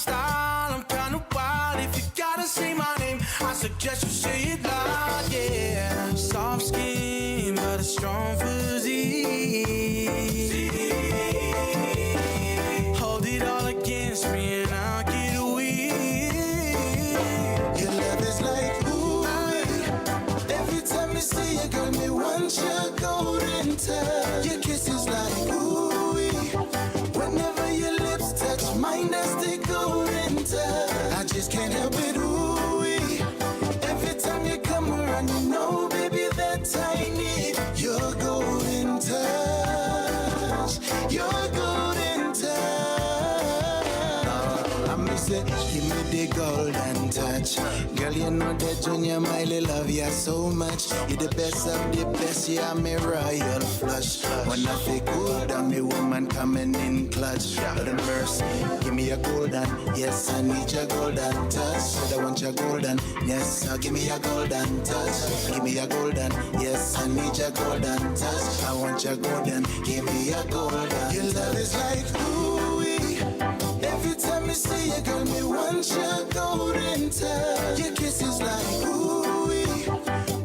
style, I'm kinda wild. If you gotta say my name, I suggest you say it loud, yeah. Soft skin, but a strong physique. Hold it all against me and I'll get weak. Your love is like ooh. Every time you see you, girl, me want your golden touch. Your kiss is like ooh. Whenever your lips touch mine, that's the golden touch. I just can't help it, ooh-wee. Every time you come around, you know, baby, that I need your golden touch. Your golden touch. I miss it, give me the golden touch. Girl, you know that Junior Miley love you so much. You're the best of the best, yeah, I'm a royal flush. When I feel good, I'm a woman coming in clutch. Lord have mercy, give me a golden, yes, I need your golden touch. Said I want your golden, yes, give me a golden touch. Give me a golden, yes, I need your golden touch. I want your golden, give me a golden. Your love is like ooh-wee. Every time you see you, girl, me want your golden touch. Your kiss is like ooh-wee.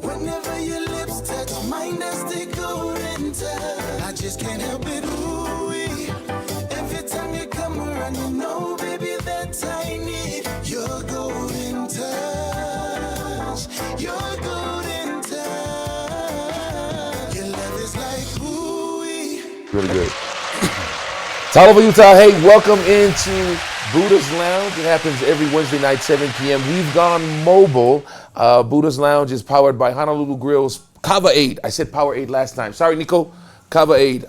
Whenever your lips touch mine, that's the golden touch. I just can't help it, ooh-wee. Every time you come around, you know, baby, that I need your golden touch. Your golden touch. Your love is like ooh-wee. Really good. Taliva, Utah. Hey, welcome into Budahs Lounge. It happens every Wednesday night, 7 p.m. We've gone mobile. Budahs Lounge is powered by Honolulu Grill's Kava 8. I said Power 8 last time. Sorry, Nico. Kava 8.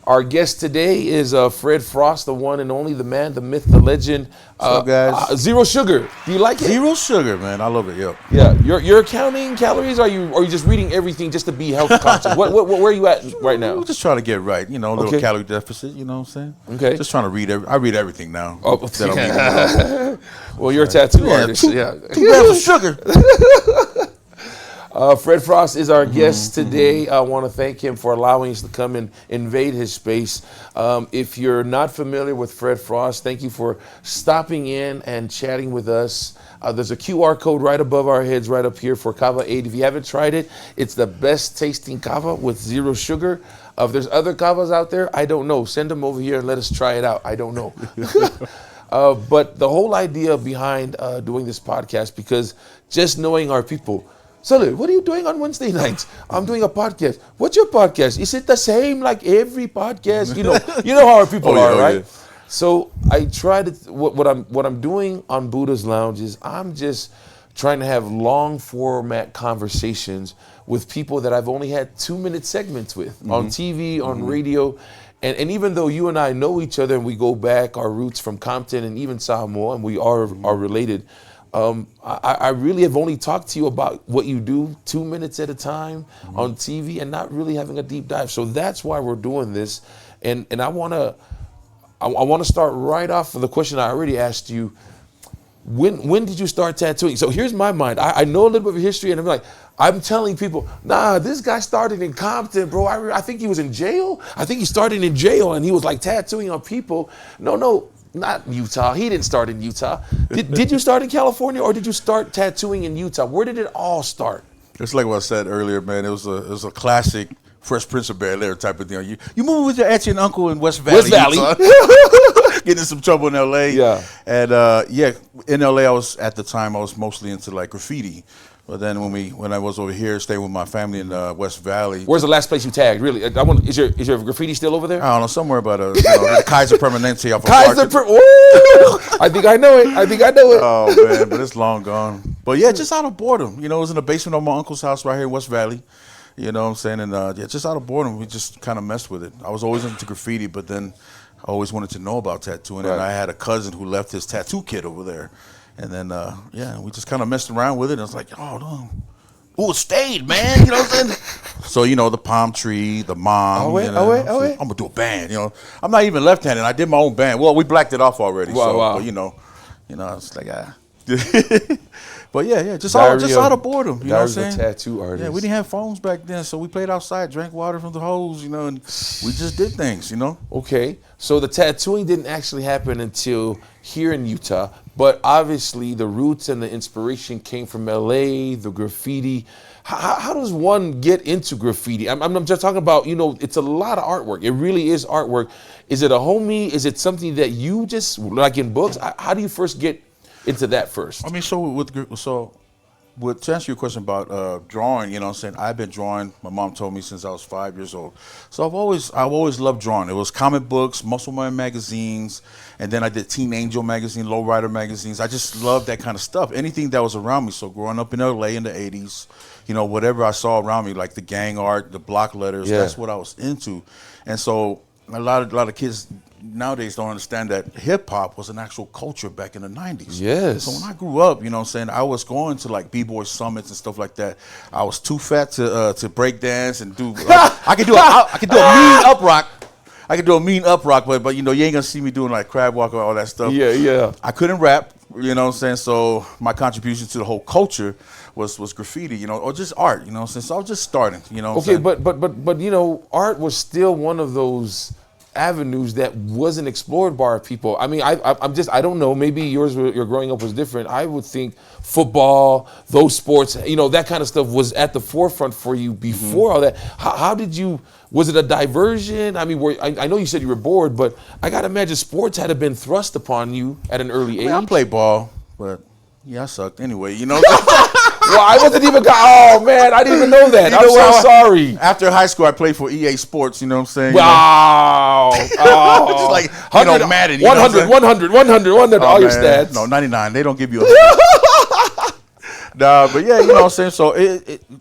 Our guest today is Fred Frost, the one and only, the man, the myth, the legend. What's up, guys? Zero sugar. Do you like it? Zero sugar, man. I love it. Yep. Yeah. You're counting calories? Or are you just reading everything just to be health conscious? Where are you at right now? We're just trying to get right. You know, a little calorie deficit. You know what I'm saying? Okay. Just trying to read. I read everything now. Oh, that I'm reading. Well, you're a tattoo artist. 2 grams of sugar. Fred Frost is our guest today. I want to thank him for allowing us to come and invade his space. If you're not familiar with Fred Frost, thank you for stopping in and chatting with us. There's a QR code right above our heads, right up here for Kava 8. If you haven't tried it, it's the best tasting kava with zero sugar. If there's other kavas out there, I don't know. Send them over here and let us try it out. I don't know. But the whole idea behind doing this podcast, because just knowing our people, Sully, what are you doing on Wednesday nights? I'm doing a podcast. What's your podcast? Is it the same like every podcast? You know how our people are, right? Yeah. So I try to what I'm doing on Budahs Lounge is I'm just trying to have long format conversations with people that I've only had 2-minute segments with on TV, on radio. And even though you and I know each other and we go back our roots from Compton and even Samoa and we are related, I really have only talked to you about what you do 2 minutes at a time on TV and not really having a deep dive. So that's why we're doing this. And I want to start right off with the question I already asked you. When did you start tattooing? So here's my mind. I know a little bit of history, and I'm telling people, nah, this guy started in Compton, bro. I think he was in jail. I think he started in jail, and he was like tattooing on people. No, not Utah. He didn't start in Utah. Did you start in California, or did you start tattooing in Utah? Where did it all start? It's like what I said earlier, man. It was a classic Fresh Prince of Bel-Air type of thing. You moving with your auntie and uncle in West Valley. Getting in some trouble in L.A. Yeah. And in L.A. I was mostly into like graffiti. But then when I was over here, staying with my family in West Valley. Where's the last place you tagged? Really, is your graffiti still over there? I don't know, somewhere about the Kaiser Permanente off of Kaiser I think I know it. Oh man, but it's long gone. But yeah, just out of boredom. It was in the basement of my uncle's house right here in West Valley. You know what I'm saying? And just out of boredom, we just kind of messed with it. I was always into graffiti, but then I always wanted to know about tattooing. Right. And I had a cousin who left his tattoo kit over there. And then, we just kind of messed around with it. And I was like, oh, no. Ooh, it stayed, man. You know what I'm saying? So, the palm tree, the mom. I'm going to do a band, I'm not even left-handed. I did my own band. Well, we blacked it off already. Wow. But, I was like, But yeah, just Diary out of boredom. You know what I'm Diary of a saying? tattoo artist. Yeah, we didn't have phones back then, so we played outside, drank water from the hose, you know, and we just did things, you know. Okay, so the tattooing didn't actually happen until here in Utah, but obviously the roots and the inspiration came from LA, the graffiti. How does one get into graffiti? I'm just talking about, you know, it's a lot of artwork. It really is artwork. Is it a homie? Is it something that you just, like in books? How do you first get into that first? I mean, to answer your question about drawing, you know what I'm saying, I've been drawing, my mom told me since I was 5 years old. So I've always loved drawing. It was comic books, Muscle Man magazines, and then I did Teen Angel magazine, Lowrider magazines. I just loved that kind of stuff, anything that was around me. So growing up in LA in the 80s, you know, whatever I saw around me, like the gang art, the block letters, that's what I was into. And so a lot of kids nowadays don't understand that hip hop was an actual culture back in the 90s. Yes. So when I grew up, you know what I'm saying, I was going to like B-boy summits and stuff like that. I was too fat to break dance and do I could do a mean up rock. I could do a mean up rock, but you know, you ain't gonna see me doing like crab walk or all that stuff. Yeah. I couldn't rap, you know what I'm saying? So my contribution to the whole culture was graffiti, you know, or just art, you know what I'm saying? So I was just starting, you know what I'm saying? but you know, art was still one of those avenues that wasn't explored by our people. I mean, I don't know, maybe your growing up was different. I would think football, those sports, you know, that kind of stuff was at the forefront for you before all that. How did you, was it a diversion? I mean, I know you said you were bored, but I gotta imagine sports had to been thrust upon you at an early age. I played ball, but yeah, I sucked anyway, you know. Well, I wasn't even, oh man, I didn't even know that. I'm so sorry. After high school, I played for EA Sports, you know what I'm saying? Wow. Just like, you know, Madden. 100, 100, all your stats. No, 99. They don't give you a Nah, but yeah, you know what I'm saying? So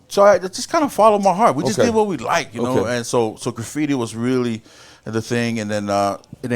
so I just kind of followed my heart. We just did what we like, you know? And so graffiti was really the thing. And then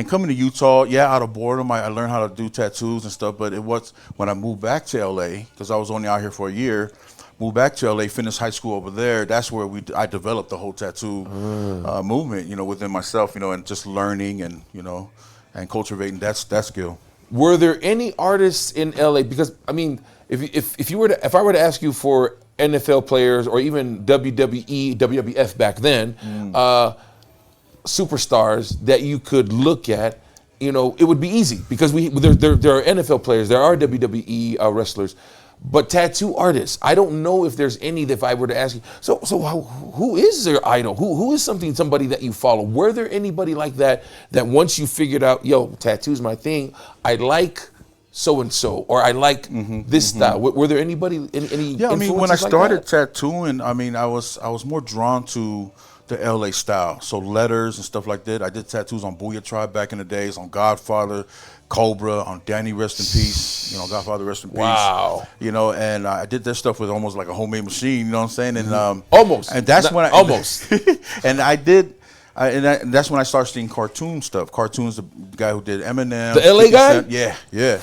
coming to Utah, out of boredom, I learned how to do tattoos and stuff. But it was when I moved back to LA, because I was only out here for a year, moved back to LA, finished high school over there. That's where I developed the whole tattoo movement, you know, within myself, you know, and just learning and, you know, and cultivating that skill. Were there any artists in LA? Because I mean, if I were to ask you for NFL players or even WWE, WWF back then, superstars that you could look at, you know, it would be easy because there are NFL players, there are WWE wrestlers, but tattoo artists, I don't know if there's any that if I were to ask you. So who is your idol? Who is somebody that you follow? Were there anybody like that once you figured out, yo, tattoo's my thing, I like so and so, or I like this style? Were there anybody any? Yeah, I mean, when I like started tattooing, I mean, I was more drawn to the LA style, so letters and stuff like that. I did tattoos on Booyah Tribe back in the days, on Godfather, Cobra, on Danny, rest in peace. You know, Godfather, rest in peace. Wow. You know, and I did that stuff with almost like a homemade machine. You know what I'm saying? And almost. And that's when almost. And I did. And that's when I started seeing cartoon stuff. Cartoons, the guy who did Eminem. The LA guy? Yeah.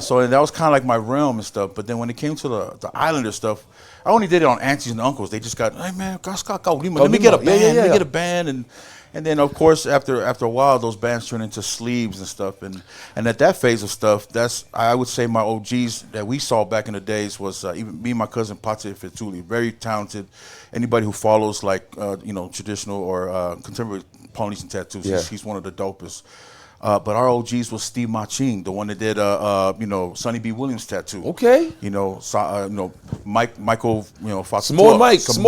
So that was kind of like my realm and stuff. But then when it came to the Islander stuff, I only did it on aunties and uncles. They just got, hey man, let me get a band. Let me get a band. And then of course after a while those bands turned into sleeves and stuff. And at that phase of stuff, that's, I would say, my OGs that we saw back in the days was even me and my cousin Pate Fetuli, very talented. Anybody who follows like you know, traditional or contemporary Polynesian tattoos, he's one of the dopest. But our OGs was Steve Maching, the one that did you know, Sonny B. Williams tattoo. Okay. You know, Michael, you know, Simone Mike. What's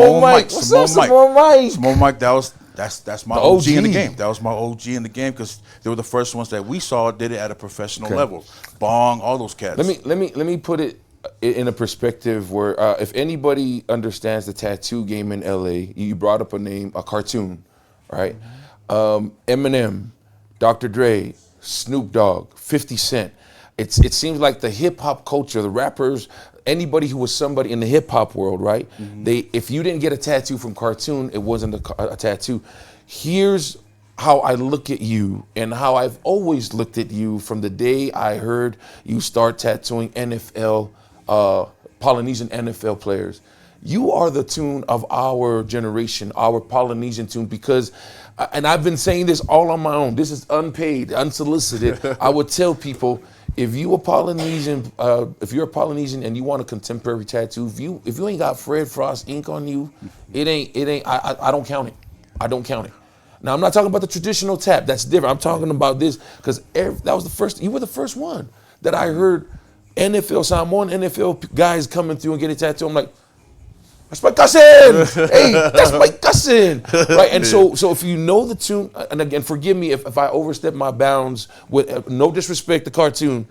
up, Simone Mike? Simone Mike, that's my OG in the game. That was my OG in the game because they were the first ones that we saw did it at a professional level. Bong, all those cats. Let me put it in a perspective where if anybody understands the tattoo game in LA, you brought up a name, a cartoon, right? Eminem, Dr. Dre, Snoop Dogg, 50 Cent. It seems like the hip hop culture, the rappers, anybody who was somebody in the hip hop world, right? If you didn't get a tattoo from cartoon, it wasn't a tattoo. Here's how I look at you and how I've always looked at you from the day I heard you start tattooing NFL, Polynesian NFL players. You are the tune of our generation, our Polynesian tune, because, and I've been saying this all on my own, this is unpaid, unsolicited. I would tell people, if you're a Polynesian and you want a contemporary tattoo, if you ain't got Fred Frost ink on you, it ain't. I don't count it. I don't count it. Now I'm not talking about the traditional tap. That's different. I'm talking about this because that was the first. You were the first one that I heard NFL Samoan NFL guys coming through and getting a tattoo. I'm like, that's my cousin. Hey, that's my cousin. Right. And so if you know the tune, and again, forgive me if I overstep my bounds with no disrespect to cartoon,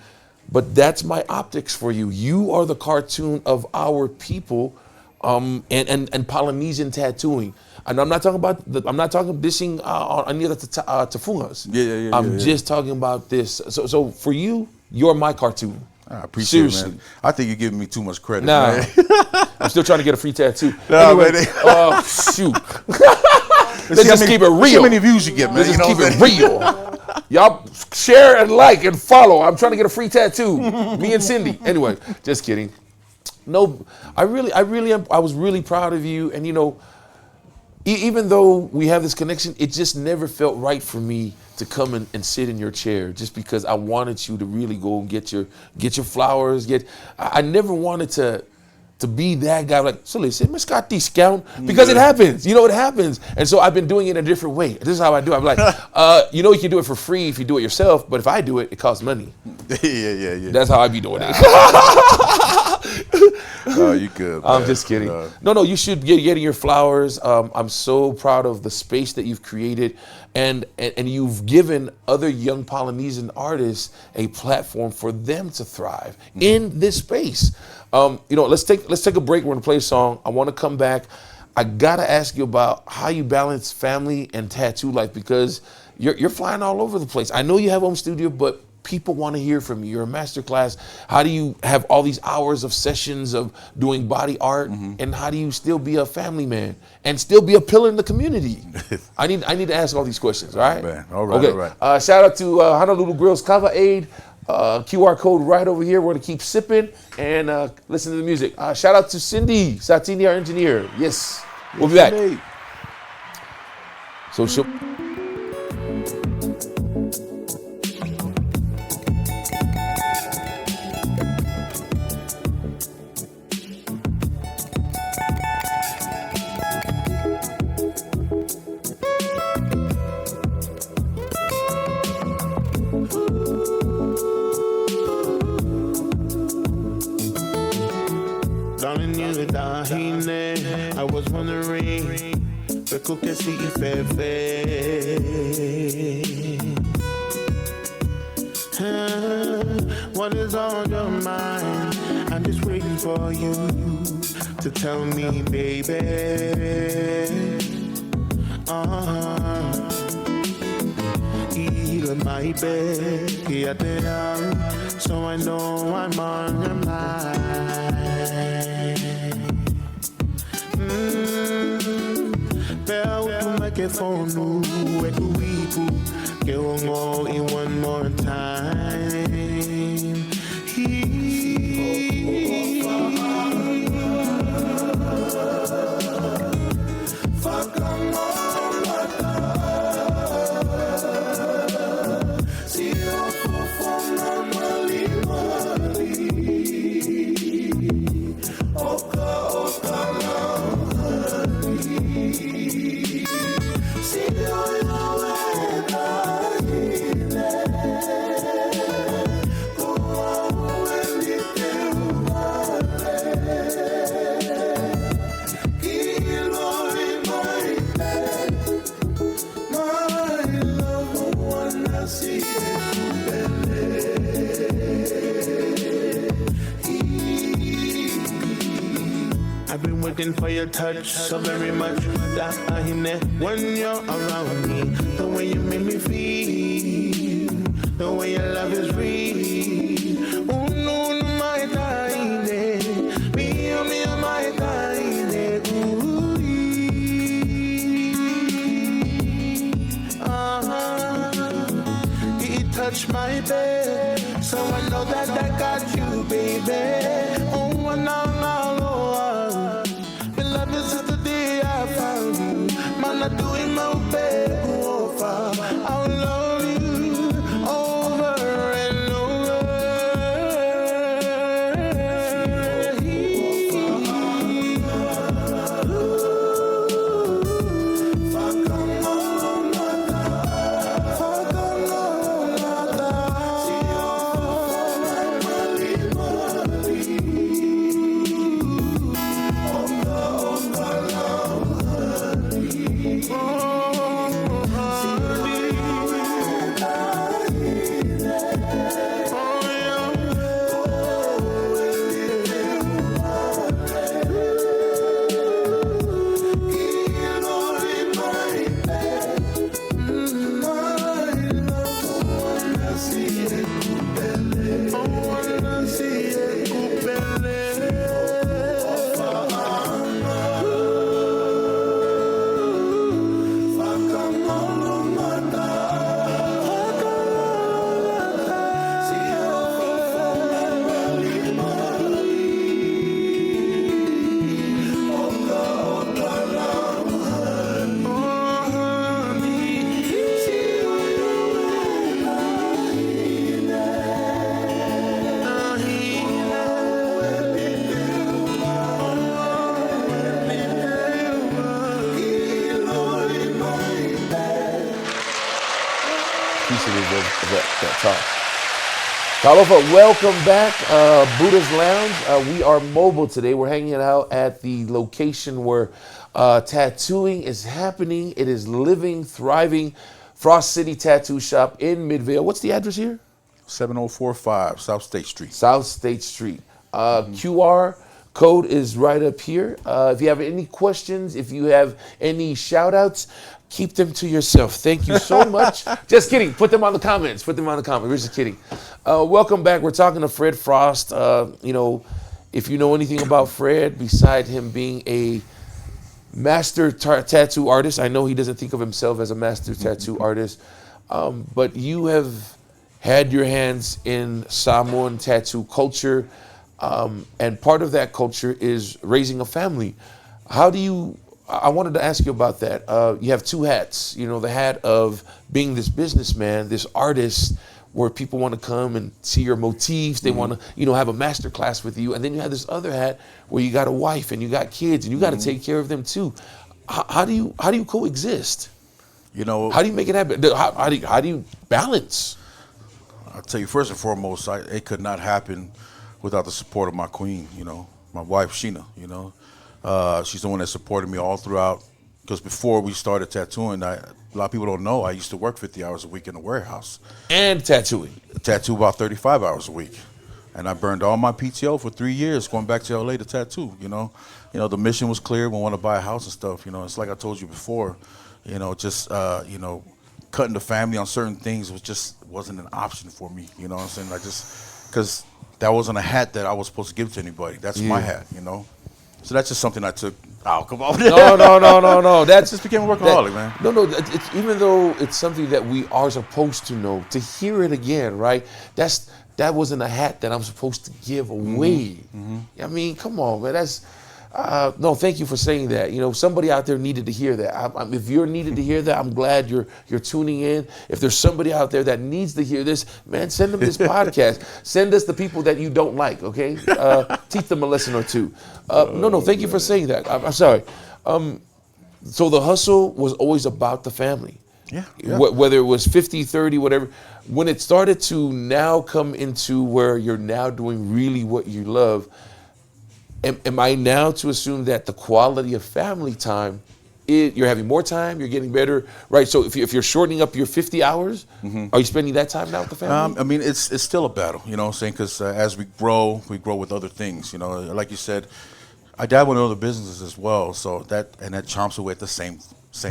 but that's my optics for you. You are the cartoon of our people, and Polynesian tattooing. And I'm not talking about dissing on any of the tafungas. Yeah. I'm just talking about this. So for you, you're my cartoon. I appreciate Seriously. it, man. I think you're giving me too much credit, Nah. man. I'm still trying to get a free tattoo. Nah, Anyway, man. shoot. Let's just keep it real. See how many views you get, man. Let's just You know keep what it real. Y'all share and like and follow. I'm trying to get a free tattoo. Me and Cindy. Anyway, just kidding. No, I was really proud of you. And you know, even though we have this connection, it just never felt right for me to come and sit in your chair just because I wanted you to really go and get your flowers. I never wanted to be that guy like, so listen, Miss Scott discount because it happens. You know, it happens. And so I've been doing it a different way. This is how I do it. I'm like, you know, you can do it for free if you do it yourself, but if I do it, it costs money. Yeah. That's how I be doing it. Oh, you good, man. I'm just kidding. No, you should get getting your flowers. I'm so proud of the space that you've created, and you've given other young Polynesian artists a platform for them to thrive in this space. You know, let's take a break. We're gonna play a song. I want to come back. I gotta ask you about how you balance family and tattoo life because you're flying all over the place. I know you have home studio, but people want to hear from you. You're a master class. How do you have all these hours of sessions of doing body art, and how do you still be a family man and still be a pillar in the community? I need to ask all these questions. All right. Man. All right. Okay. All right. Shout out to Honolulu Grills Kava Aid. QR code right over here. We're gonna keep sipping and listen to the music. Shout out to Cindy Satini, our engineer. Yes, we'll be back. Hey. So she'll. I was wondering, Beku kesi ifefe. What is on your mind? I'm just waiting for you to tell me, baby. Ila my bed, so I know I'm on your mind. Bell to microphone, wake weepu, get on in one more time. Fuck on see you for normally. I've been waiting for your touch so very much that I know when you're around me. The way you make me feel, the way your love is real. Oh no, my darling, me, my darling. It touched my bed, so I know that I got you, baby. Oh no. I'm doing my best. I'll love you over and over. appreciative of that talk. Talofa, welcome back, Budahs Lounge. We are mobile today. We're hanging out at the location where tattooing is happening. It is living, thriving. Frost City Tattoo Shop in Midvale. What's the address here? 7045 South State Street. South State Street. QR code is right up here. If you have any questions, if you have any shout outs, keep them to yourself. Thank you so much. Just kidding. Put them on the comments. We're just kidding. Welcome back. We're talking to Fred Frost. If you know anything about Fred, beside him being a master tattoo artist, I know he doesn't think of himself as a master tattoo artist, but you have had your hands in Samoan tattoo culture, and part of that culture is raising a family. I wanted to ask you about that. You have two hats, the hat of being this businessman, this artist, where people want to come and see your motifs. They want to, have a master class with you. And then you have this other hat where you got a wife and you got kids and you got to take care of them too. How do you coexist? How do you make it happen? How do you balance? I'll tell you, first and foremost, it could not happen without the support of my queen, my wife, Sheena, she's the one that supported me all throughout. Because before we started tattooing, a lot of people don't know, I used to work 50 hours a week in a warehouse. And tattooing? Tattoo about 35 hours a week. And I burned all my PTO for 3 years going back to LA to tattoo, the mission was clear. We want to buy a house and stuff, It's like I told you before, cutting the family on certain things wasn't an option for me, you know what I'm saying? Because that wasn't a hat that I was supposed to give to anybody. That's my hat, So that's just something I took. Oh, come on. No. That's just became a workaholic, man. No. It's, even though it's something that we are supposed to know, to hear it again, right? That wasn't a hat that I'm supposed to give away. I mean, come on, man. No, thank you for saying that. Somebody out there needed to hear that. If you're needed to hear that, I'm glad you're tuning in. If there's somebody out there that needs to hear this, man, send them this podcast. Send us the people that you don't like, okay? Teach them a lesson or two. No, thank you for saying that. I'm sorry. So the hustle was always about the family. Yeah. Whether it was 50, 30, whatever. When it started to now come into where you're now doing really what you love, am I now to assume that the quality of family time, you're having more time, you're getting better, right? So if you're shortening up your 50 hours, are you spending that time now with the family? I mean, it's still a battle, what I'm saying? Because as we grow with other things, Like you said, I dabble in other businesses as well, so that chomps away at the same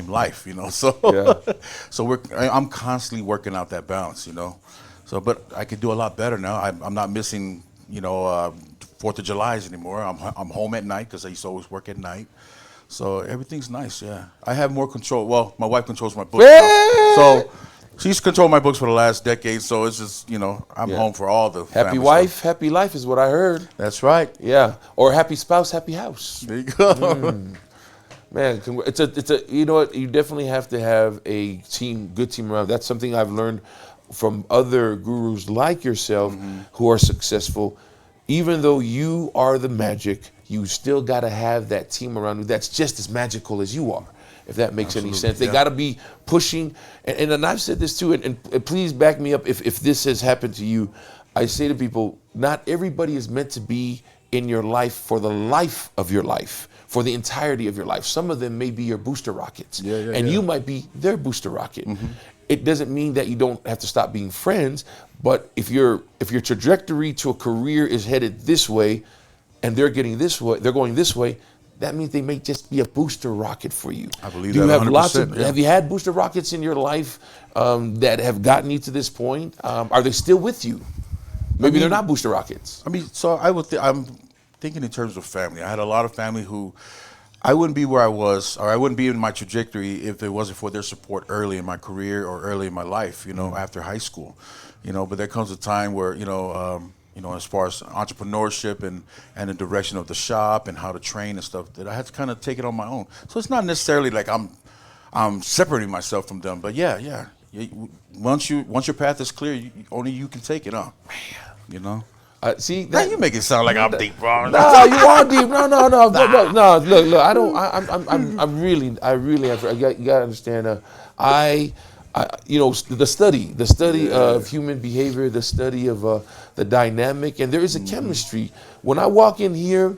life, So, so I'm constantly working out that balance, So, but I could do a lot better now. I'm not missing, 4th of July's anymore. I'm home at night because I used to always work at night. So everything's nice, yeah. I have more control. Well, my wife controls my books. So she's controlled my books for the last decade. So it's just, I'm home for all the happy wife, stuff. Happy life is what I heard. That's right. Yeah. Or happy spouse, happy house. There you go. Man, it's a you know what? You definitely have to have a good team around. That's something I've learned from other gurus like yourself who are successful. Even though you are the magic, you still got to have that team around you that's just as magical as you are, if that makes any sense. They got to be pushing. And I've said this too, and please back me up if this has happened to you. I say to people, not everybody is meant to be in your life for the life of your life, for the entirety of your life. Some of them may be your booster rockets, and you might be their booster rocket. It doesn't mean that you don't have to stop being friends, but if your trajectory to a career is headed this way, and they're going this way, that means they may just be a booster rocket for you. I believe that 100%. Have you had booster rockets in your life that have gotten you to this point? Are they still with you? Maybe they're not booster rockets. So I'm thinking in terms of family. I had a lot of family who I wouldn't be where I was, or I wouldn't be in my trajectory if it wasn't for their support early in my career or early in my life, after high school. But there comes a time where, as far as entrepreneurship and the direction of the shop and how to train and stuff, that I had to kind of take it on my own. So it's not necessarily like I'm separating myself from them, but yeah. Once your path is clear, only you can take it on. Man, See, now you make it sound like I'm deep, bro. No, you are deep. No. Look. I don't. I really. You gotta understand. the study of human behavior, the study of the dynamic, and there is a chemistry. When I walk in here,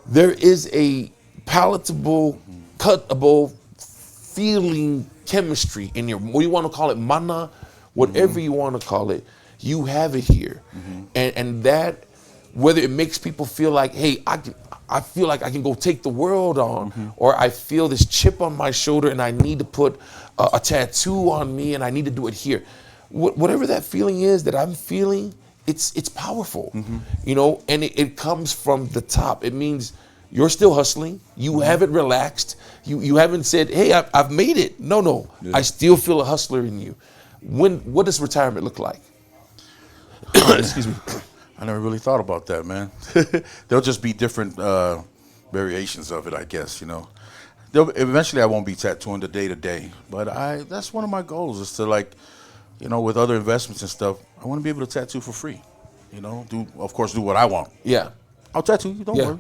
there is a palatable, cuttable feeling chemistry in here. What do you want to call it? Mana, whatever you want to call it, you have it here. And that, whether it makes people feel like, hey, I feel like I can go take the world on, or I feel this chip on my shoulder and I need to put a tattoo on me and I need to do it here. Whatever that feeling is that I'm feeling, it's powerful, and it comes from the top. It means you're still hustling. You haven't relaxed. You haven't said, hey, I've made it. No. Yeah. I still feel a hustler in you. What does retirement look like? Excuse me. I never really thought about that, man. There'll just be different variations of it, I guess, Eventually, I won't be tattooing the day to day, but that's one of my goals is to, like, with other investments and stuff, I want to be able to tattoo for free, do what I want. Yeah. I'll tattoo you, don't worry,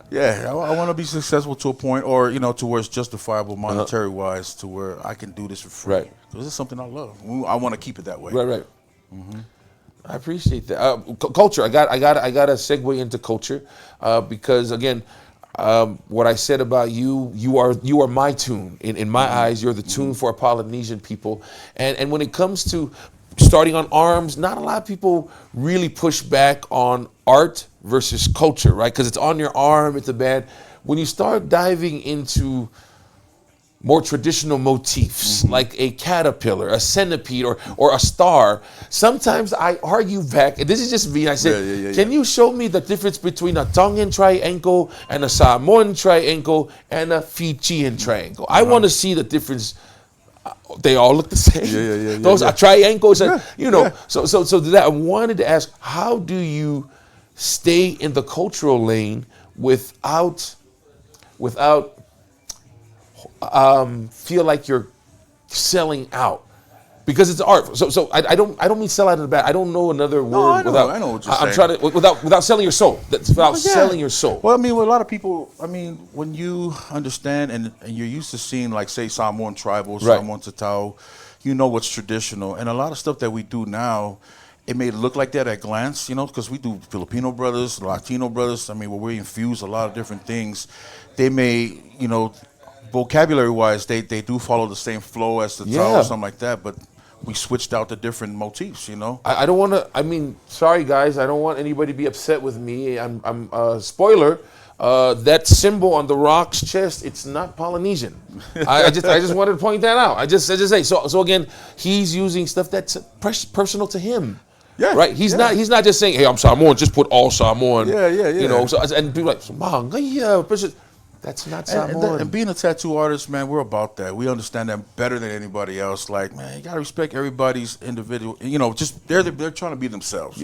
Yeah, I want to be successful to a point, or to where it's justifiable monetary wise, to where I can do this for free. Right. Because it's something I love. I want to keep it that way. Right. I appreciate that. Culture. I got to segue into culture because again, what I said about you are my tune. In my eyes, you're the tune for Polynesian people. And when it comes to starting on arms, not a lot of people really push back on art versus culture, right? Because it's on your arm, it's a band. When you start diving into more traditional motifs, like a caterpillar, a centipede, or a star, sometimes I argue back, and this is just me, I said, can you show me the difference between a Tongan triangle and a Samoan triangle and a Fijian triangle? I want to see the difference. They all look the same. Those are triangles, so that I wanted to ask, how do you stay in the cultural lane without feel like you're selling out? Because it's art. So I don't mean sell out in the bad. I don't know another word. I know what you're saying. I'm trying to without selling your soul. That's without selling your soul. Well, with a lot of people, when you understand and you're used to seeing, like, say, Samoan tribal, Samoan Te'o, what's traditional, and a lot of stuff that we do now, it may look like that at glance, because we do Filipino brothers, Latino brothers. Where we infuse a lot of different things. They may, vocabulary-wise, they do follow the same flow as the Te'o or something like that, but we switched out the different motifs, I don't want to, sorry guys, I don't want anybody to be upset with me. I'm spoiler, that symbol on the rock's chest, it's not Polynesian. I just wanted to point that out. I just say, so again, he's using stuff that's personal to him. Yeah, right. He's not just saying, "Hey, I'm Samoan. Just put all Samoan." Yeah. So, and people are like, that's not Samoan. And being a tattoo artist, man, we're about that. We understand that better than anybody else. Like, man, you gotta respect everybody's individual. Just they're trying to be themselves.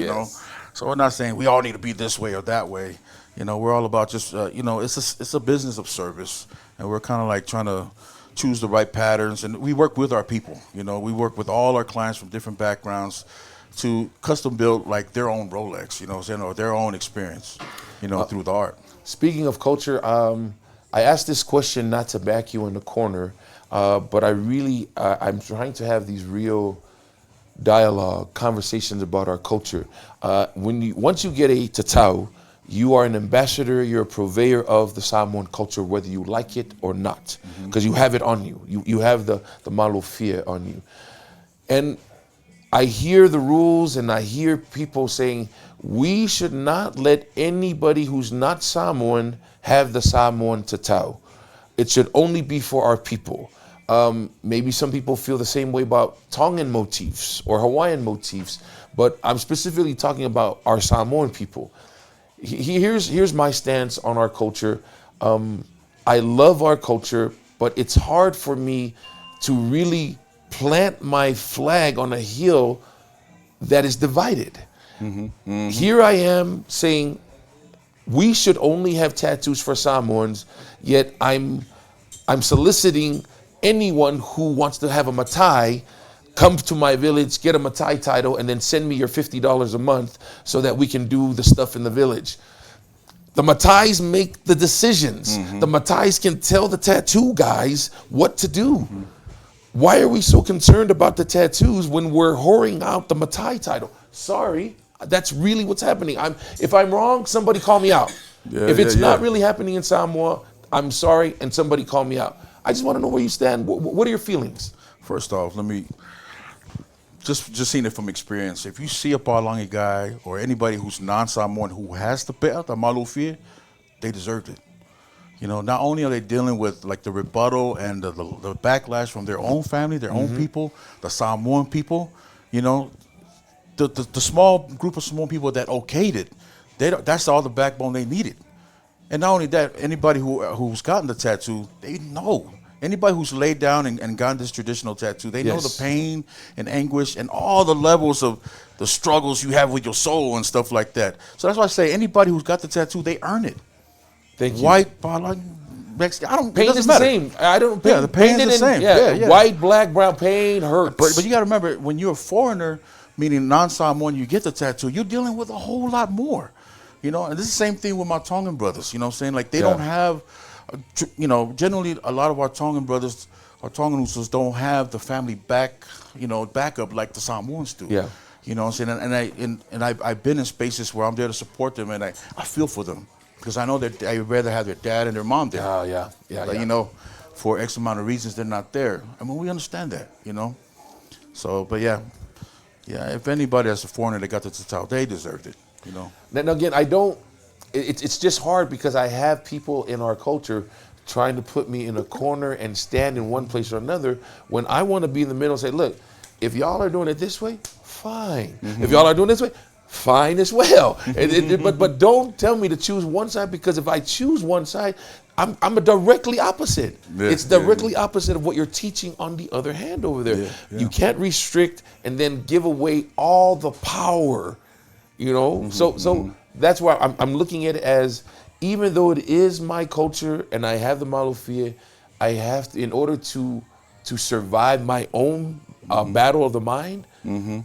So we're not saying we all need to be this way or that way. We're all about just it's a business of service, and we're kind of like trying to choose the right patterns. And we work with our people. We work with all our clients from different backgrounds to custom build like their own Rolex, or their own experience, through the art. Speaking of culture, I asked this question not to back you in the corner, but I'm trying to have these real dialogue, conversations about our culture. Once you get a Te'o, you are an ambassador, you're a purveyor of the Samoan culture, whether you like it or not, because you have it on you. You have the malofia on you. And I hear the rules and I hear people saying, we should not let anybody who's not Samoan have the Samoan Te'o. It should only be for our people. Maybe some people feel the same way about Tongan motifs or Hawaiian motifs, but I'm specifically talking about our Samoan people. Here's my stance on our culture. I love our culture, but it's hard for me to really plant my flag on a hill that is divided. Here I am saying we should only have tattoos for Samoans, yet I'm soliciting anyone who wants to have a matai, come to my village, get a matai title, and then send me your $50 a month so that we can do the stuff in the village. The matais make the decisions. The matais can tell the tattoo guys what to do. why are we so concerned about the tattoos when we're whoring out the Matai title? Sorry, that's really what's happening. If I'm wrong, somebody call me out. If it's not really happening in Samoa, I'm sorry, and somebody call me out. I just want to know where you stand. What are your feelings? First off, let me just seeing it from experience. If you see a Palangi guy or anybody who's non-Samoan who has the pe'a, the malufia, they deserved it. You know, not only are they dealing with like the rebuttal and the backlash from their own family, their own people, the Samoan people, you know, the small group of Samoan people that okayed it, that's all the backbone they needed. And not only that, anybody who's gotten the tattoo, they know. Anybody who's laid down and gotten this traditional tattoo, they know the pain and anguish and all the levels of the struggles you have with your soul and stuff like that. So that's why I say anybody who's got the tattoo, they earn it. Thank you. White, Mexican, pain is the same. I don't. The pain is the same. Yeah. White, black, brown, pain hurts. But you got to remember, when you're a foreigner, meaning non-Samoan, you get the tattoo, you're dealing with a whole lot more. You know, and this is the same thing with my Tongan brothers. You know what I'm saying? Like, they don't have, generally a lot of our Tongan brothers, our Tongan Usos don't have the family backup like the Samoans do. Yeah. You know what I'm saying? And I've been in spaces where I'm there to support them, and I feel for them. Because I know that I'd rather have their dad and their mom there. Yeah. You know, for X amount of reasons, they're not there. I mean, we understand that, you know? So, but yeah, if anybody as a foreigner that got the tattoo, they deserved it, you know? Now again, it's just hard because I have people in our culture trying to put me in a corner and stand in one place or another when I want to be in the middle and say, look, if y'all are doing it this way, fine. If y'all are doing it this way, fine as well. But don't tell me to choose one side, because if I choose one side, I'm a directly opposite. It's directly opposite of what you're teaching on the other hand over there. You can't restrict and then give away all the power, you know? So that's why I'm looking at it as, even though it is my culture and I have the malufia, I have to, in order to survive my own battle of the mind,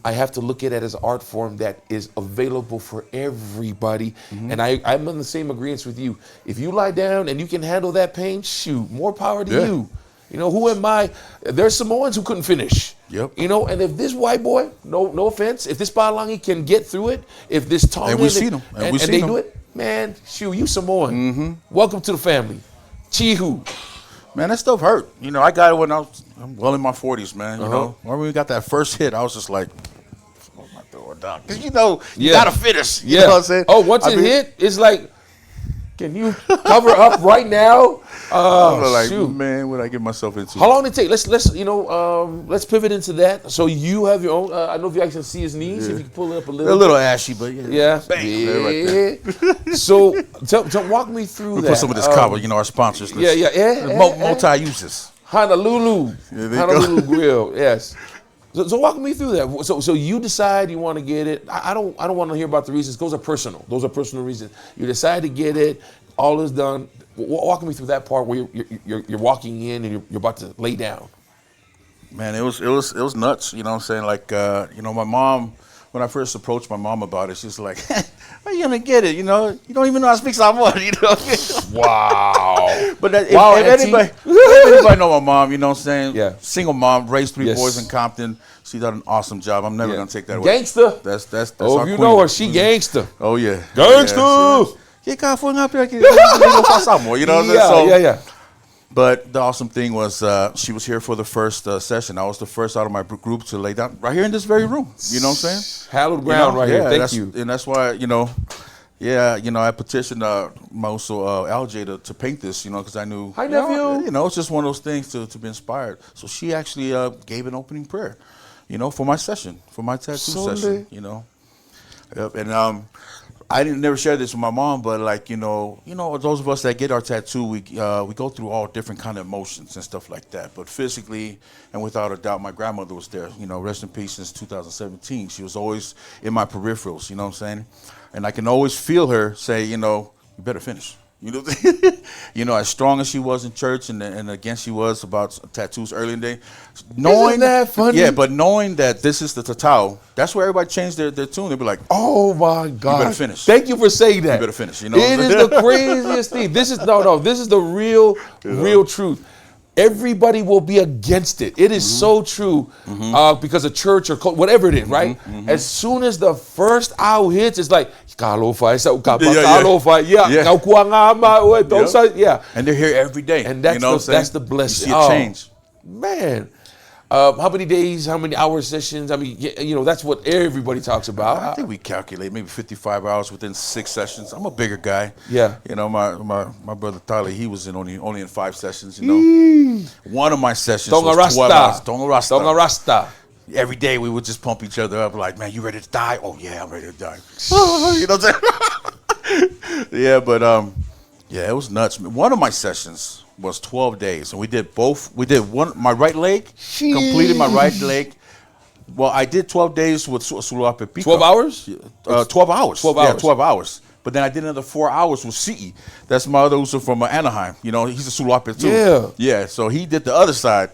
I have to look at it as an art form that is available for everybody. And I'm in the same agreement with you. If you lie down and you can handle that pain, shoot, more power to you. You know, who am I? There's Samoans who couldn't finish. You know, and if this white boy, no offense, if this Palangi can get through it, if this Tongan, and we see them, and they do it, man, shoot, you Samoan. Welcome to the family. Chihu. Man, that stuff hurt. You know, I got it when I'm well in my 40s, man. You know, when we got that first hit, I was just like, what am I doing, doc? Because, you know, you got to finish. You know what I'm saying? Oh, once it hit, it's like, can you cover up right now? Like, shoot, man, what did I get myself into? How long did it take? Let's pivot into that. So you have your own. I don't know if you guys can see his knees. If you can pull it up a little. A little ashy, but yeah. Bang. Right So walk me through that. Put some of this cover, you know, our sponsors. Multi-uses. Honolulu Grill. Yes. So walk me through that. So you decide you want to get it. I don't want to hear about the reasons. Those are personal. Those are personal reasons. You decide to get it. All is done. Walk me through that part where you're walking in and you're about to lay down. Man, it was nuts. You know what I'm saying? Like, you know, my mom, when I first approached my mom about it, she's like, "How are you gonna get it? You know, you don't even know how to speak Samoan." You know? Wow. But if anybody know my mom, you know what I'm saying? Yeah. Single mom, raised three boys in Compton. She done an awesome job. I'm never gonna take that away. Gangster. That's oh, our you queen. know her. She gangster. Oh yeah. Gangster. You know what I'm saying? Yeah. But the awesome thing was she was here for the first session. I was the first out of my group to lay down right here in this very room. You know what I'm saying? Hallowed ground right here. Thank you. And that's why, you know, I petitioned my also LJ to paint this, you know, because I knew, hi, nephew. You know, it's just one of those things to be inspired. So she actually gave an opening prayer, you know, for my session, for my tattoo session, you know. Yep. And I didn't never share this with my mom, but like, you know, those of us that get our tattoo, we go through all different kind of emotions and stuff like that. But physically, and without a doubt, my grandmother was there. You know, rest in peace since 2017. She was always in my peripherals. You know what I'm saying? And I can always feel her say, you know, you better finish. You know, you know, as strong as she was in church and against she was about tattoos early in the day. Isn't that funny? Yeah, but knowing that this is the tatau, that's where everybody changed their tune. They'd be like, oh my God. You better finish. Thank you for saying that. You better finish. You know, it is the craziest thing. This is the real truth. everybody will be against it. It is so true because of church or whatever it is, right? As soon as the first hour hits, it's like, yeah. And they're here every day. And that's that's the blessing. You see a change. Man. How many days, how many hour sessions? I mean, you know, that's what everybody talks about. I think we calculate maybe 55 hours within 6 sessions. I'm a bigger guy. Yeah. You know, my brother Tyler, he was only in 5 sessions, you know. One of my sessions was 12 hours. Tonga Rasta. Every day we would just pump each other up like, man, you ready to die? Oh, yeah, I'm ready to die. You know what I'm saying? Yeah, but yeah, it was nuts. One of my sessions was 12 days, and we did both. We did one, my right leg, completed my right leg. Well, I did 12 days with Suluape Pico. 12 hours? 12 hours. 12 hours. Yeah, 12 hours. But then I did another 4 hours with Si'i. That's my other Uso from Anaheim. You know, he's a Suluape too. Yeah. Yeah, so he did the other side.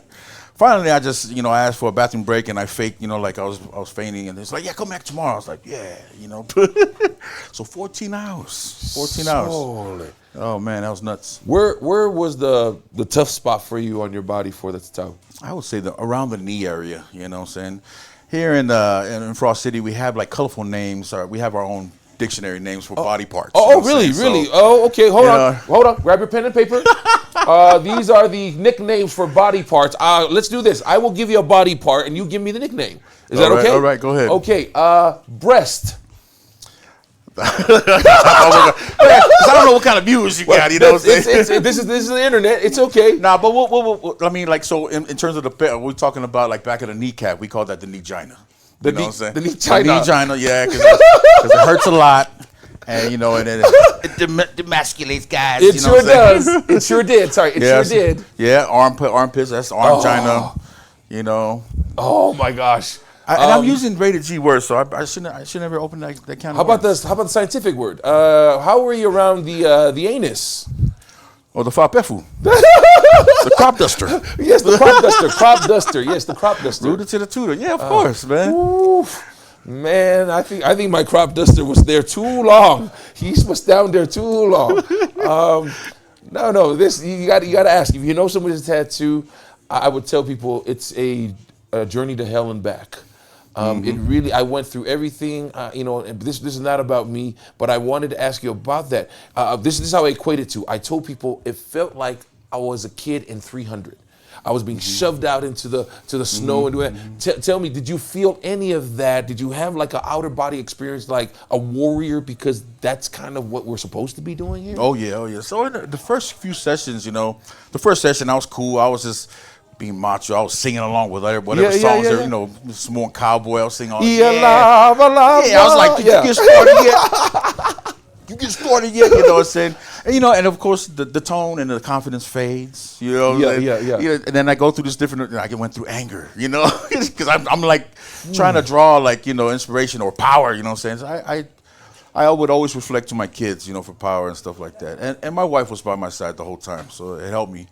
Finally, I just, you know, I asked for a bathroom break, and I faked, you know, like I was fainting, and it's like, yeah, come back tomorrow. I was like, yeah, you know. So 14 hours. 14 hours. Oh man, that was nuts. Where was the tough spot for you on your body for the tattoo? I would say around the knee area. You know what I'm saying? Here in Frost City, we have like colorful names. We have our own dictionary names for body parts. Oh, really? Really? Oh, okay. Hold on. Grab your pen and paper. These are the nicknames for body parts. Let's do this. I will give you a body part, and you give me the nickname. Is that okay? All right, go ahead. Okay. Breast. Because I don't know what kind of views you got. You know what I'm saying? This is the internet. It's okay. Nah, but what I mean, like, so in terms of we're talking about like back of the kneecap. We call that the knee-gina. You know what I'm saying? The knee-gina, yeah, because it hurts a lot, and you know, and it demasculates guys. It sure does. It sure did. Sorry, it sure did. Yeah, armpits. That's arm-gina. You know. Oh my gosh. And I'm using rated G words, so I shouldn't ever open that kind of. How about the scientific word? How are you around the anus? Oh, the fapefu. The crop duster. Yes, the crop duster. Crop duster. Yes, the crop duster. Rooted to the tutor. Yeah, of course, man. Oof. Man, I think my crop duster was there too long. He was down there too long. No. This you got to ask. If you know someone with a tattoo, I would tell people it's a journey to hell and back. It really, I went through everything, you know, and this is not about me, but I wanted to ask you about that. This is how I equate it to. I told people it felt like I was a kid in 300. I was being shoved out into the snow and doing that. Tell me, did you feel any of that? Did you have like an outer body experience like a warrior? Because that's kind of what we're supposed to be doing here. Oh yeah. So in the first few sessions, you know, the first session I was cool. I was just being macho. I was singing along with whatever songs there, you know, some more cowboy. I was singing all I was like, you get started yet? You get started yet? You know what I'm saying? And, you know, and of course the tone and the confidence fades. You know, yeah. You know, and then I go through this different. I went through anger. You know, because I'm like trying to draw like, you know, inspiration or power. You know what I'm saying? So I would always reflect to my kids, you know, for power and stuff like that. And my wife was by my side the whole time, so it helped me.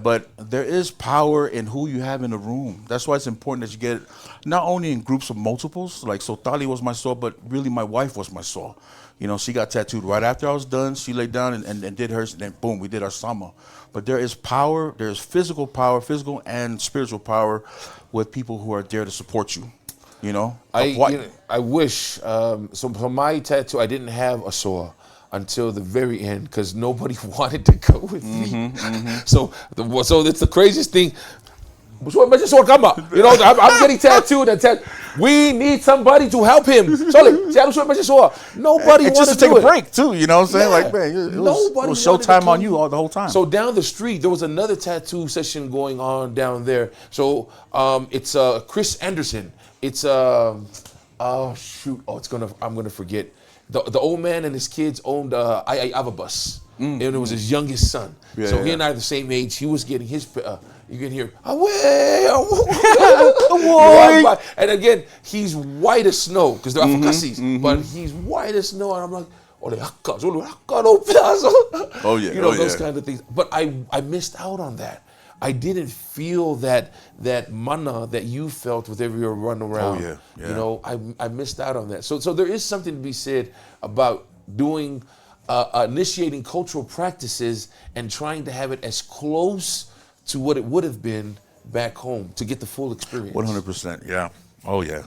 But there is power in who you have in the room. That's why it's important that you get it not only in groups of multiples, like so Tali was my saw, but really my wife was my saw. You know, she got tattooed right after I was done. She laid down and did hers, and then boom, we did our sama. But there is power, there's physical and spiritual power with people who are there to support you. You know? I wish, so for my tattoo, I didn't have a saw until the very end because nobody wanted to go with me. So it's the craziest thing. You know, I'm getting tattooed and we need somebody to help him. Nobody wanted just to take do a break too. You know what I'm saying? Like, man, it was showtime on you all the whole time. So down the street, there was another tattoo session going on down there. So it's Chris Anderson. It's I'm gonna forget. The old man and his kids owned Avabus, and it was his youngest son. So he and I are the same age. He was getting his. You can hear away, and again he's white as snow because they're Afakasis, but he's white as snow, and I'm like, oh yeah, you know those kind of things. But I missed out on that. I didn't feel that mana that you felt with every run around. Oh yeah. You know, I missed out on that. So there is something to be said about doing, initiating cultural practices and trying to have it as close to what it would have been back home to get the full experience. 100%. Yeah. Oh yeah.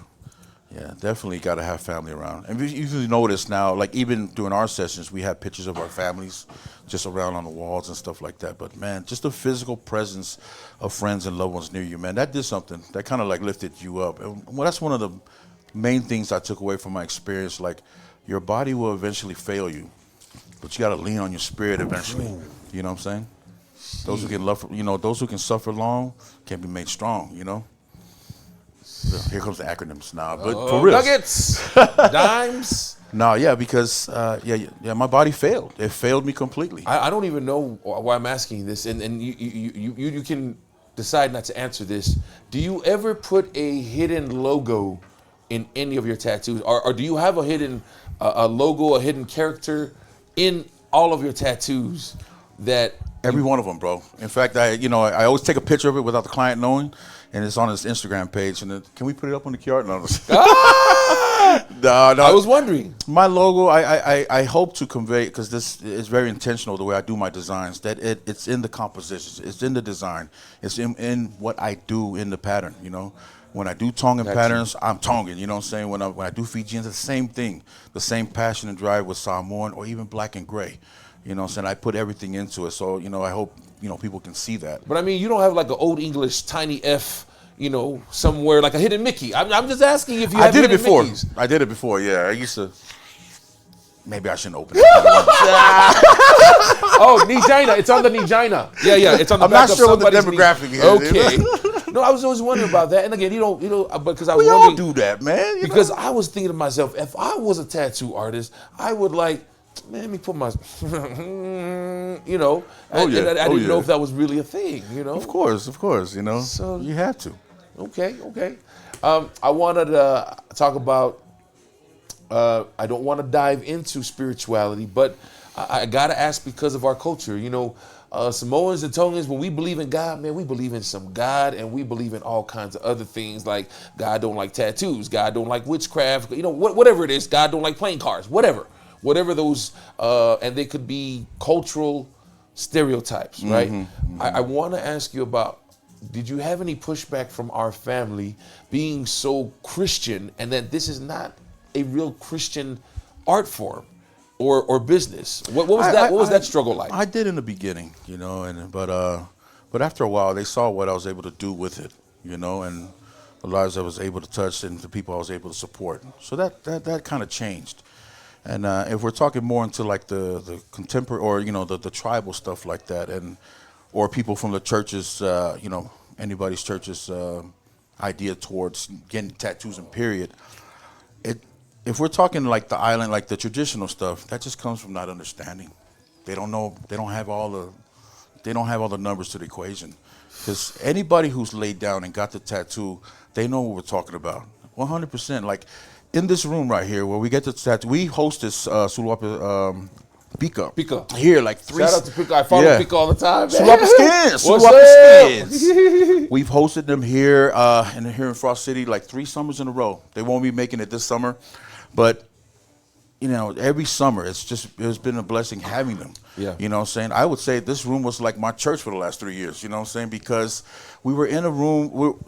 Yeah, definitely got to have family around. And you notice now, like even during our sessions, we have pictures of our families just around on the walls and stuff like that. But man, just the physical presence of friends and loved ones near you, man, that did something. That kind of like lifted you up. And well, that's one of the main things I took away from my experience. Like your body will eventually fail you, but you got to lean on your spirit eventually. You know what I'm saying? Those who can love, those who can suffer long can be made strong. Here comes the acronyms now, but for real. Nuggets, dimes. No, yeah, because my body failed. It failed me completely. I don't even know why I'm asking this, and you can decide not to answer this. Do you ever put a hidden logo in any of your tattoos, or do you have a hidden a logo, a hidden character in all of your tattoos? That every one of them, bro. In fact, I always take a picture of it without the client knowing. And it's on his Instagram page. And can we put it up on the QR? No. No. I was wondering. My logo, I hope to convey, because this is very intentional the way I do my designs, that it's in the compositions, it's in the design, it's in what I do in the pattern. When I do Tongan patterns, I'm Tongan. You know what I'm saying? When I do Fijians, it's the same thing, the same passion and drive with Samoan or even black and gray. You know what I'm saying? I put everything into it. So, I hope, people can see that. But I mean, you don't have like an old English tiny F, somewhere like a hidden Mickey. I'm just asking if you have hidden Mickeys. I did it before, yeah. I used to. Maybe I shouldn't open it. Oh, Nijina. It's on the Nijina. Yeah. It's on the I'm back not sure of what the somebody's demographic is. Okay. No, I was always wondering about that. And again, because I was we all wondering. do that, man. Because I was thinking to myself, if I was a tattoo artist, I would man, let me put my, I didn't know if that was really a thing, Of course, So you have to. Okay. I wanted to talk about, I don't want to dive into spirituality, but I got to ask because of our culture. Samoans and Tongans, when we believe in God, man, we believe in some God, and we believe in all kinds of other things, like God don't like tattoos, God don't like witchcraft, whatever it is, God don't like playing cards, whatever those, and they could be cultural stereotypes, right? Mm-hmm. I want to ask you about, did you have any pushback from our family being so Christian, and that this is not a real Christian art form or business? What was that struggle like? I did in the beginning, but after a while they saw what I was able to do with it, and the lives I was able to touch and the people I was able to support. So that kind of changed. And if we're talking more into like the contemporary or the tribal stuff like that, or people from the churches, anybody's church's idea towards getting tattoos and period. If we're talking like the island, like the traditional stuff, that just comes from not understanding. They don't know. They don't have all the numbers to the equation. Because anybody who's laid down and got the tattoo, they know what we're talking about. 100%. Like. In this room right here, where we get the tattoo, we host this Suluapa Pika. Here, like 3. Shout out to Pika. I follow Pika all the time, man. Suluapa Skins. Suluapa Skins. We've hosted them here, here in Frost City, like 3 summers in a row. They won't be making it this summer, but every summer it's been a blessing having them. Yeah. You know what I'm saying? I would say this room was like my church for the last 3 years. You know what I'm saying? Because we were in a room.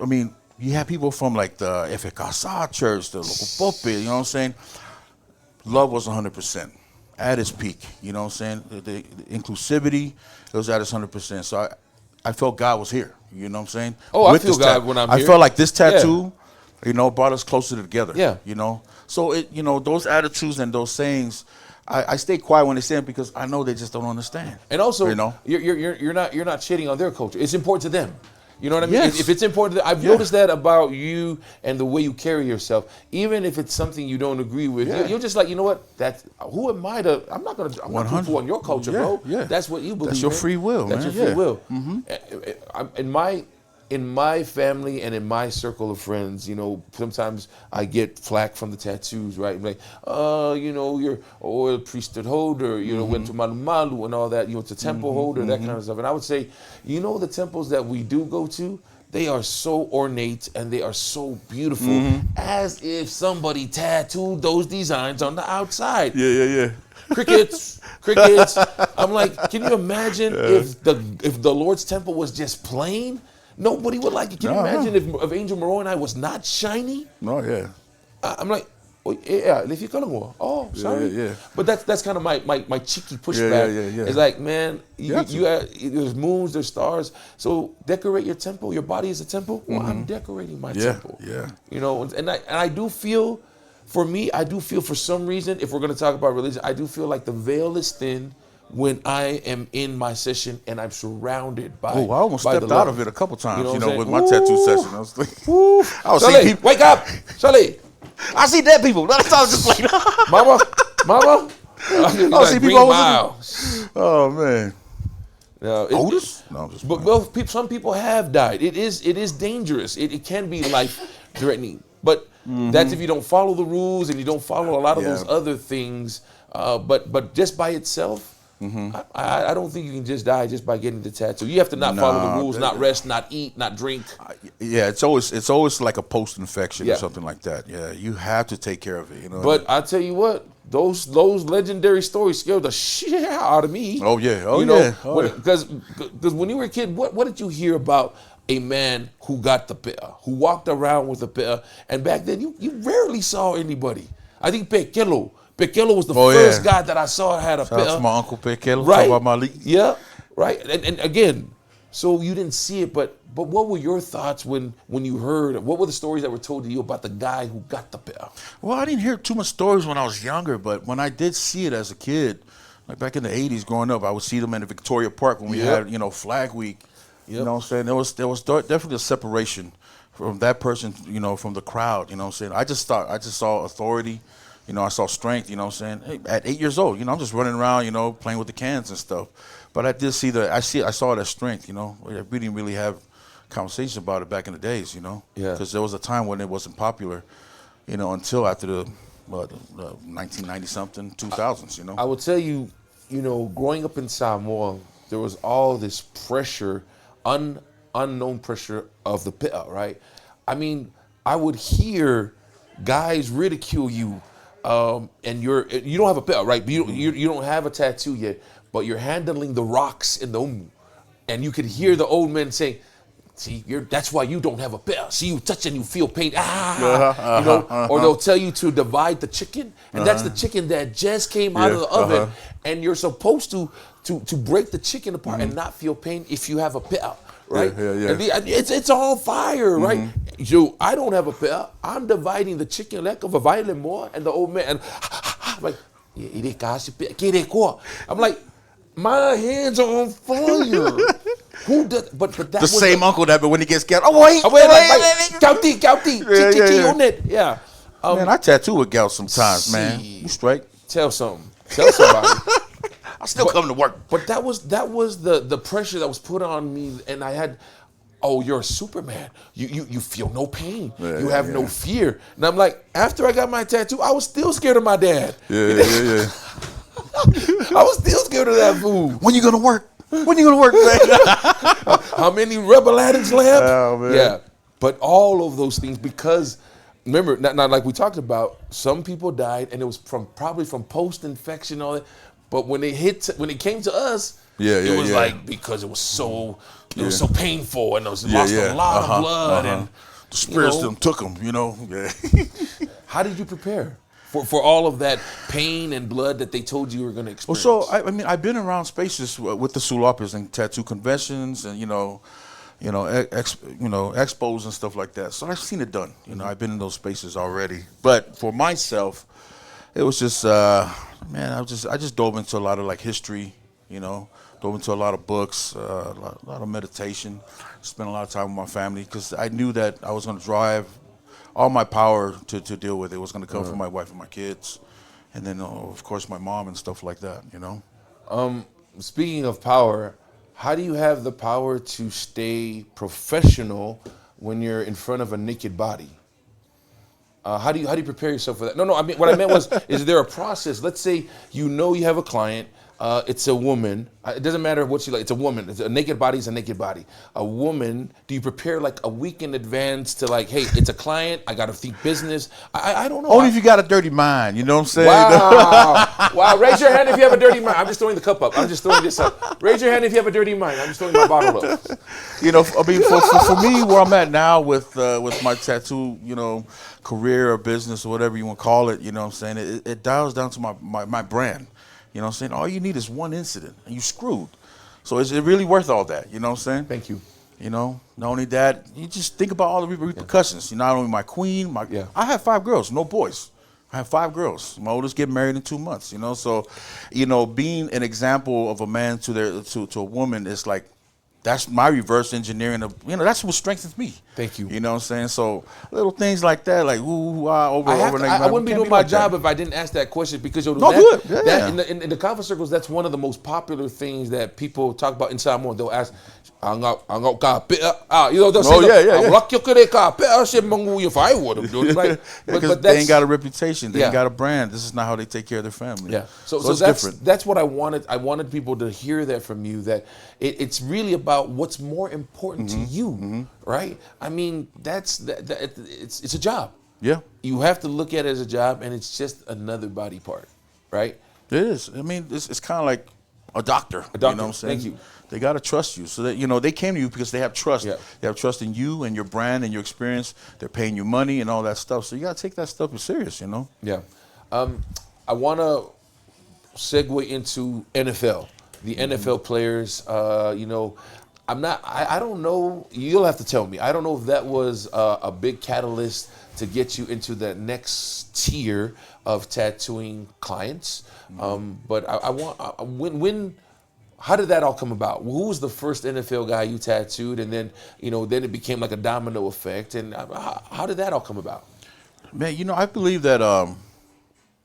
You have people from like the Efekasa church, the local Pope, you know what I'm saying? Love was 100% at its peak, you know what I'm saying? The inclusivity, it was at its 100%. So I felt God was here, you know what I'm saying? Oh, I feel God when I'm here. I felt like this tattoo, brought us closer together. Yeah. So those attitudes and those sayings, I stay quiet when they say it because I know they just don't understand. And also, you're not shitting on their culture. It's important to them. You know what I mean? Yes. If it's important, I've noticed that about you and the way you carry yourself. Even if it's something you don't agree with, you're just like, you know what? Who am I to? I'm not poo-poo on your culture, bro. Yeah. That's what you believe. That's your free will, That's man. your free will. Mm-hmm. In my in my family and in my circle of friends, you know, sometimes I get flack from the tattoos, right? Like, you know, you're oil priesthood holder, you know, went to Malu Malu and all that, you went to temple holder, that kind of stuff. And I would say, you know, the temples that we do go to, they are so ornate and they are so beautiful, as if somebody tattooed those designs on the outside. Yeah. Crickets. I'm like, can you imagine if the Lord's temple was just plain? Nobody would like it. Can you imagine if Angel Moreau and I was not shiny? No, yeah. I'm like, oh, yeah, if you oh, sorry. Yeah. But that's kind of my cheeky pushback. Yeah. It's like, man, there's moons, there's stars. So decorate your temple. Your body is a temple. Well, I'm decorating my temple. Yeah. You know, and I do feel, for me, for some reason, if we're going to talk about religion, I do feel like the veil is thin when I am in my session and I'm surrounded by. Oh, I almost stepped out of it a couple times, you know, with my Ooh. tattoo session. I was like, I was Charlie, seeing people. wake up, Charlie. I see dead people. That's how I was just like, Mama. I see people. Oh man. Otis? No, I'm just. But some people have died. It is dangerous. It can be life threatening. But that's if you don't follow the rules and you don't follow a lot of those other things. But just by itself, I don't think you can just die just by getting the tattoo. You have to not follow the rules, not rest, not eat, not drink. Yeah, it's always like a post-infection or something like that. Yeah, you have to take care of it. You know. But I tell you what, those legendary stories scared the shit out of me. Oh yeah, Because when you were a kid, what did you hear about a man who got the pi'a, who walked around with a pi'a? And back then, you rarely saw anybody. I think Pekelo was the first guy that I saw had a pi'a. Shout out to my uncle Pekelo. Right. Talk about Malik. Yeah, right. And again, so you didn't see it, but what were your thoughts when you heard? What were the stories that were told to you about the guy who got the pi'a? Well, I didn't hear too much stories when I was younger, but when I did see it as a kid, like back in the 80s growing up, I would see them in Victoria Park when we had, Flag Week. You know what I'm saying? There was definitely a separation from that person, from the crowd, you know what I'm saying? I just saw authority, I saw strength, you know what I'm saying? Hey, at 8 years old, I'm just running around, playing with the cans and stuff. But I did see I saw it as strength, We didn't really have conversations about it back in the days, Yeah. Because there was a time when it wasn't popular, until after the 1990 something, 2000s, I would tell you, growing up in Samoa, there was all this pressure, unknown pressure of the pi'a, right? I mean, I would hear guys ridicule you, and you don't have a pi'a, right? You don't have a tattoo yet, but you're handling the rocks in the umu, and you could hear the old men saying, "See, that's why you don't have a pi'a. See, you touch and you feel pain. Or they'll tell you to divide the chicken, and that's the chicken that just came out of the oven, and you're supposed to break the chicken apart and not feel pain if you have a pi'a, right? Yeah. And it's on fire, right? So I don't have a pi'a. I'm dividing the chicken leg of a violin more, and the old man, I'm like, I'm like, my hands are on fire. Who does? But that the was same uncle that, but when he gets scared, wait. Yeah. Man, I tattoo with gout sometimes, man. You straight? Tell somebody. I still come to work. But that was the pressure that was put on me, and I had. Oh, you're a Superman. You feel no pain. You have no fear. And I'm like, after I got my tattoo, I was still scared of my dad. Yeah. I was still scared of that fool. When you gonna work? When you gonna work, man? How many rebel addicts left? Oh, man. Yeah, but all of those things, because remember, not like we talked about, some people died, and it was probably from post-infection and all that. But when it came to us, it was like, because it was so painful, and it was lost a lot of blood, and the spirits them took them, Yeah. How did you prepare for all of that pain and blood that they told you were going to experience? Well, so I mean, I've been around spaces with the Sulapis and tattoo conventions, and expos and stuff like that. So I've seen it done. I've been in those spaces already. But for myself, it was just, I just dove into a lot of like history. Dove into a lot of books, a lot of meditation. Spent a lot of time with my family because I knew that I was going to drive all my power to deal with it was going to come from my wife and my kids, and then of course my mom and stuff like that. Speaking of power, how do you have the power to stay professional when you're in front of a naked body? How do you prepare yourself for that? No, I mean, what I meant was, is there a process? Let's say you have a client, it's a woman. It doesn't matter what she like. It's a woman. It's a naked body is a naked body. A woman. Do you prepare like a week in advance to like, hey, it's a client. I got to think business. I don't know. Only if you got a dirty mind. You know what I'm saying? Wow. Wow. Raise your hand if you have a dirty mind. I'm just throwing the cup up. I'm just throwing this up. Raise your hand if you have a dirty mind. I'm just throwing my bottle up. You know, I mean, for me, where I'm at now with my tattoo, career or business or whatever you want to call it, you know what I'm saying? It dials down to my brand. You know what I'm saying? All you need is one incident and you screwed. So is it really worth all that? You know what I'm saying? Thank you. You know, not only that, you just think about all the repercussions. You're not only my queen, I have 5 girls, no boys. I have 5 girls. My oldest get married in 2 months, So, being an example of a man to a woman is like, that's my reverse engineering of, that's what strengthens me. Thank you. You know what I'm saying? So little things like that, like I wouldn't be doing my job if I didn't ask that question because in the conference circles, that's one of the most popular things that people talk about inside more. They'll ask, they'll say, because they ain't got a reputation, they ain't got a brand. This is not how they take care of their family. Yeah. So it's that's different. That's what I wanted. I wanted people to hear that from you, that it's really about what's more important to you, right? I mean, it's a job. Yeah. You have to look at it as a job, and it's just another body part, right? It is. I mean, it's kind of like a doctor. You know what I'm saying? Thank you. They got to trust you. So that, they came to you because they have trust. Yeah. They have trust in you and your brand and your experience. They're paying you money and all that stuff. So you got to take that stuff serious, Yeah. I want to segue into NFL. The NFL players, I don't know. You'll have to tell me. I don't know if that was a big catalyst to get you into the next tier of tattooing clients. But how did that all come about? Who was the first NFL guy you tattooed? And then, then it became like a domino effect. And how did that all come about? Man, I believe that,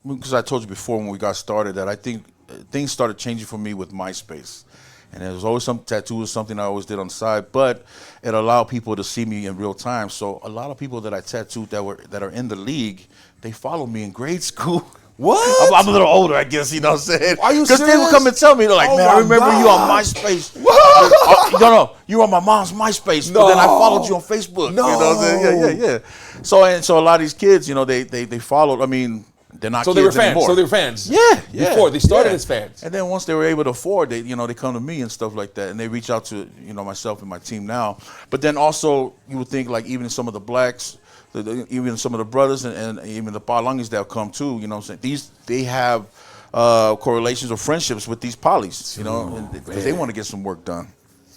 because I told you before when we got started that I think things started changing for me with MySpace. And there was always some tattoo was something I always did on the side, but it allowed people to see me in real time. So a lot of people that I tattooed that are in the league, they follow me in grade school. What? I'm a little older, I guess, you know what I'm saying? Are you serious? Because they would come and tell me, they're like, man, I remember you on MySpace. No, you were on my mom's MySpace, but then I followed you on Facebook. No. You know what I'm saying? Yeah. So a lot of these kids, they followed, I mean, they're not kids they were fans. anymore. So they were fans. Yeah. Before they started as fans. And then once they were able to afford, they come to me and stuff like that, and they reach out to myself and my team now. But then also you would think like even some of the blacks, even some of the brothers and even the Palangis that'll come too. You know what I'm saying? They have correlations or friendships with these polys. Because they want to get some work done.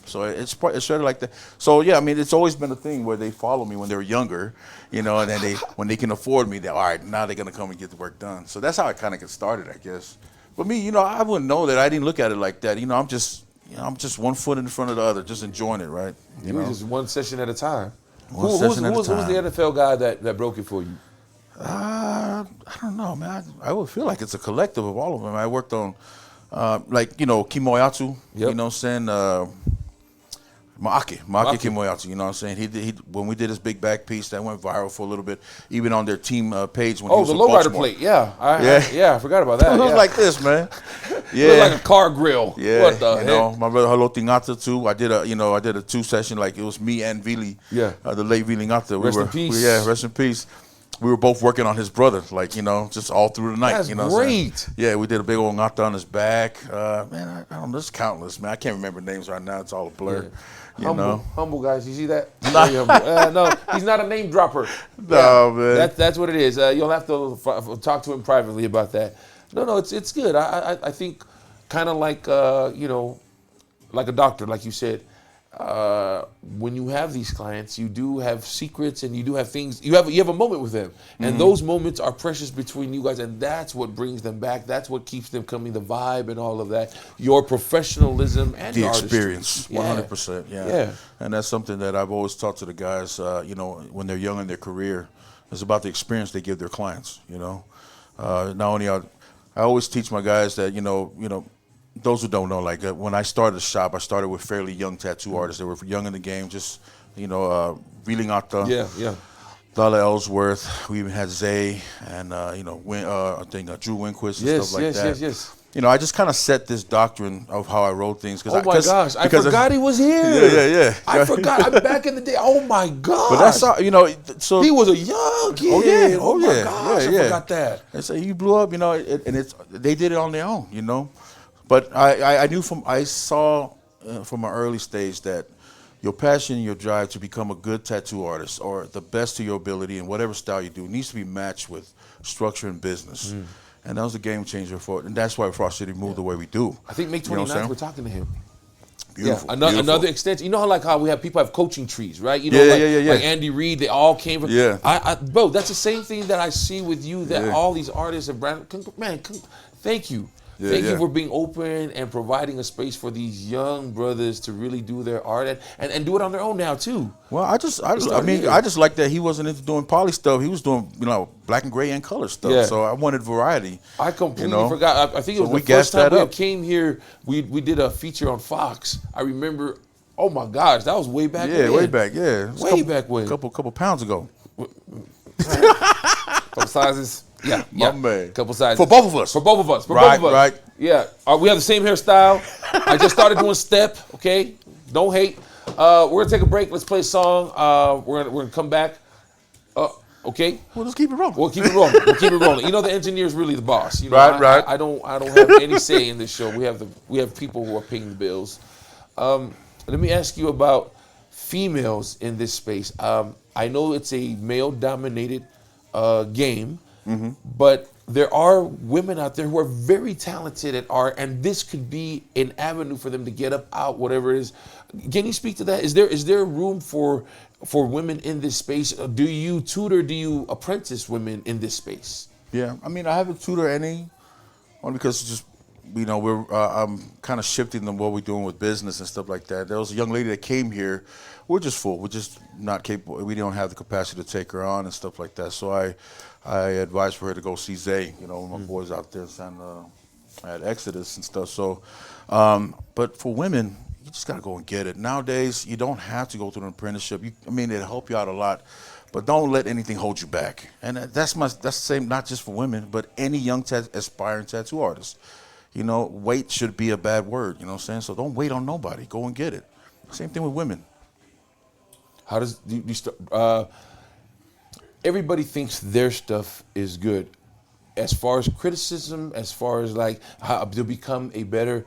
So it's sort of like that. So yeah, I mean, it's always been a thing where they follow me when they were younger, and then when they can afford me, all right, now they're gonna come and get the work done. So that's how I kind of get started, I guess. But me, I wouldn't know that. I didn't look at it like that. I'm just one foot in front of the other, just enjoying it, right? You were just one session at a time. Who was the NFL guy that broke it for you? I don't know, man. I would feel like it's a collective of all of them. I worked on, Kimoyatsu. Yep. You know what I'm saying? Maake Kimoyatsu, you know what I'm saying? He when we did his big back piece that went viral for a little bit, even on their team page when he was the with lowrider Baltimore. plate, I forgot about that. It was like this, man. Yeah, it looked like a car grill. Yeah, what the heck? My brother Halo Tingata too. I did a 2 session, like it was me and Vili. Yeah, the late Vili Ngata. Rest in peace. Rest in peace. We were both working on his brother, like, just all through the night. That's great. What I'm saying? Yeah, we did a big old ngata on his back. Man, I don't know, there's countless, man. I can't remember names right now. It's all a blur. Yeah. Humble guys. You see that? No, he's not a name dropper. No, man. That's what it is. You'll have to talk to him privately about that. No, it's good. I think kind of like, like a doctor, like you said. When you have these clients, you do have secrets and you do have things. You have a moment with them, and those moments are precious between you guys, and that's what brings them back. That's what keeps them coming. The vibe and all of that. Your professionalism and the your experience, 100%. Yeah, and that's something that I've always taught to the guys. When they're young in their career, it's about the experience they give their clients. Not only I always teach my guys that those who don't know, like when I started the shop, I started with fairly young tattoo artists. They were young in the game, just reeling out the Dollar Ellsworth. We even had Zay and I think Drew Winquist and stuff like that. Yes. I just kind of set this doctrine of how I wrote things. Oh my gosh, I forgot he was here. Yeah. I forgot. I'm back in the day. Oh my gosh. But that's how, so. He was a young kid. Oh my yeah. gosh, I forgot that. And so he blew up, and they did it on their own, But I saw from an early stage that your passion, your drive to become a good tattoo artist or the best of your ability in whatever style you do needs to be matched with structure and business. And that was a game changer for it. And that's why Frost City moved the way we do. I think May 29th, we're talking to him. Beautiful. Yeah, another extension. You know how we have people have coaching trees, right? Yeah. Like Andy Reid, they all came from. Yeah. Bro, that's the same thing that I see with you. That all these artists and brand. Man, thank you. Thank you for being open and providing a space for these young brothers to really do their art and do it on their own now too. Well, I just like that he wasn't into doing poly stuff. He was doing black and gray and color stuff. Yeah. So I wanted variety. I completely forgot. I think it was the first time we came here. We did a feature on Fox. I remember. Oh my gosh, that was way back. Yeah, way back. Yeah, back when. Couple pounds ago. Couple sizes. Yeah, man. Couple sizes. For both of us. Right. Yeah. We have the same hairstyle. I just started doing step, okay? Don't hate. We're going to take a break. Let's play a song. We're gonna come back. Okay? Well, let's keep it rolling. We'll keep it rolling. The engineer's really the boss. Right. I don't have any say in this show. We have people who are paying the bills. Let me ask you about females in this space. I know it's a male-dominated game. But there are women out there who are very talented at art, and this could be an avenue for them to get up, out, whatever it is. Can you speak to that? Is there room for women in this space? Do you tutor? Do you apprentice women in this space? Yeah, I mean, I haven't tutored any, only because it's just I'm kind of shifting them what we're doing with business and stuff like that. There was a young lady that came here. We're just full. We're just not capable. We don't have the capacity to take her on and stuff like that. So I advised for her to go see Zay, my boys out there at Exodus and stuff. So, but for women, you just got to go and get it. Nowadays, you don't have to go through an apprenticeship. It'll help you out a lot, but don't let anything hold you back. And that's the same, not just for women, but any young aspiring tattoo artist. Wait should be a bad word, you know what I'm saying? So don't wait on nobody. Go and get it. Same thing with women. How does you start? Everybody thinks their stuff is good. As far as criticism, as far as like how to become a better,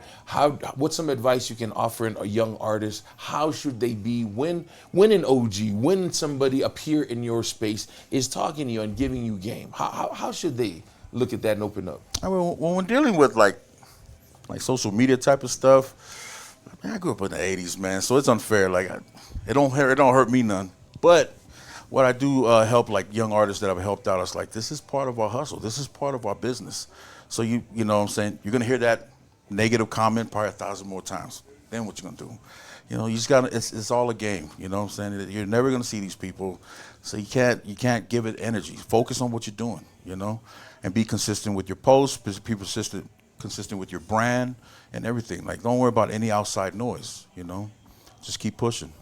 what's some advice you can offer a young artist? How should they be when an OG, when somebody up here in your space is talking to you and giving you game? How should they look at that and open up? I mean, when we're dealing with like social media type of stuff, I grew up in the '80s, man, so it's unfair. Like it don't hurt me none. But what I do help like young artists that I've helped out, it's like this is part of our hustle. This is part of our business. So you know what I'm saying, you're gonna hear that negative comment probably 1,000 more times. Then what you gonna do? You just gotta. It's all a game. You know what I'm saying? You're never gonna see these people, so you can't give it energy. Focus on what you're doing. And be consistent with your posts. Be consistent with your brand and everything. Like don't worry about any outside noise. Just keep pushing.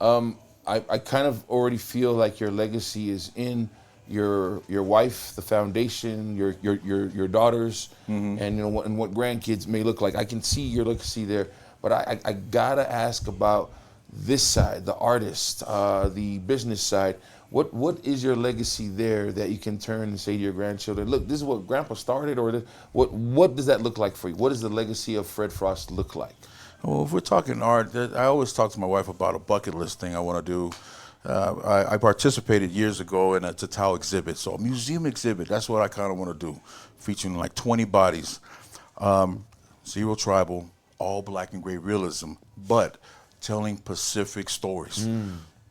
I kind of already feel like your legacy is in your wife, the foundation, your daughters, and what grandkids may look like. I can see your legacy there, but I gotta ask about this side, the artist, the business side. What is your legacy there that you can turn and say to your grandchildren, look, this is what Grandpa started, or what does that look like for you? What does the legacy of Fred Frost look like? Well, if we're talking art, I always talk to my wife about a bucket list thing I want to do. I participated years ago in a Te'o exhibit, so a museum exhibit. That's what I kind of want to do, featuring like 20 bodies, zero tribal, all black and gray realism, but telling Pacific stories,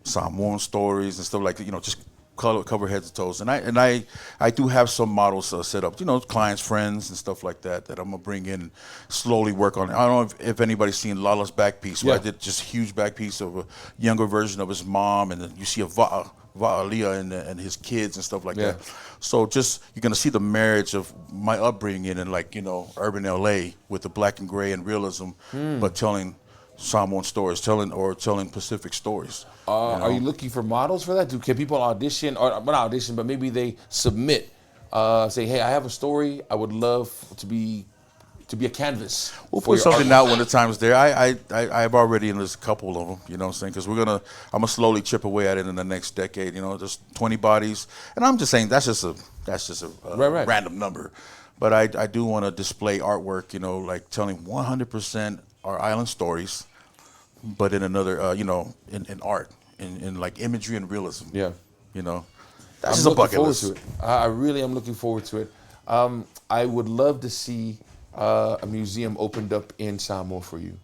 Samoan stories and stuff like that. Just cover heads to toes. And I do have some models set up, clients, friends, and stuff like that I'm gonna bring in and slowly work on. I don't know if anybody's seen Lala's back piece. Where I did just a huge back piece of a younger version of his mom, and then you see a Va'alia and his kids and stuff like that. So just you're gonna see the marriage of my upbringing in urban LA with the black and gray and realism, but telling Samoan stories, telling Pacific stories. Are you looking for models for that? Can people audition, or not audition, but maybe they submit, say, hey, I have a story, I would love to be a canvas. We'll put something out when the time's there. I've already enlisted a couple of them, you know what I'm saying? Because I'm gonna slowly chip away at it in the next decade. Just 20 bodies, and I'm just saying that's just a random number. But I do want to display artwork, like telling 100% our island stories, but in another, in art, in like imagery and realism. Yeah. That's just a bucket list. I really am looking forward to it. I would love to see a museum opened up in Samoa for you.